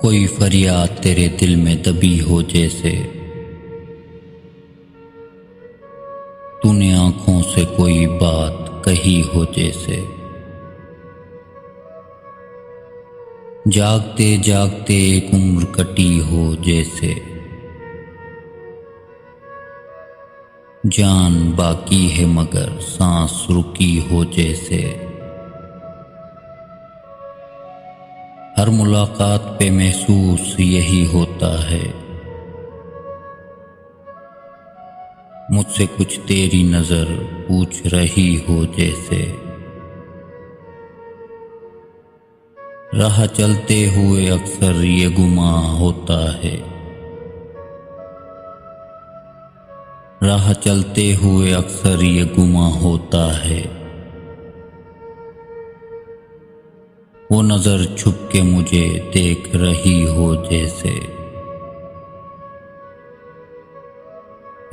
कोई फरियाद तेरे दिल में दबी हो जैसे तूने आंखों से कोई बात कही हो जैसे। जागते जागते एक उम्र कटी हो जैसे जान बाकी है मगर सांस रुकी हो जैसे। हर मुलाकात पे महसूस यही होता है मुझसे कुछ तेरी नजर पूछ रही हो जैसे। राह चलते हुए अक्सर ये गुमा होता है राह चलते हुए अक्सर ये गुमा होता है। वो नजर छुप के मुझे देख रही हो जैसे।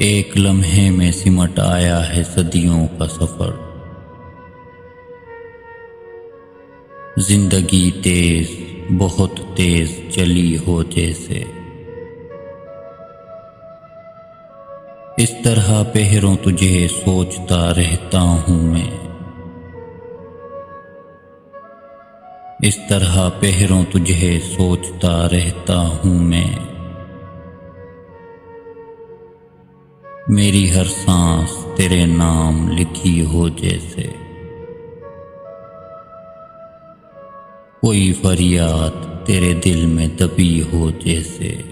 एक लम्हे में सिमट आया है सदियों का सफर। जिंदगी तेज बहुत तेज चली हो जैसे। इस तरह पहरों तुझे सोचता रहता हूँ मैं। इस तरह पहरों तुझे सोचता रहता हूँ मैं। मेरी हर सांस तेरे नाम लिखी हो जैसे। कोई फरियाद तेरे दिल में दबी हो जैसे।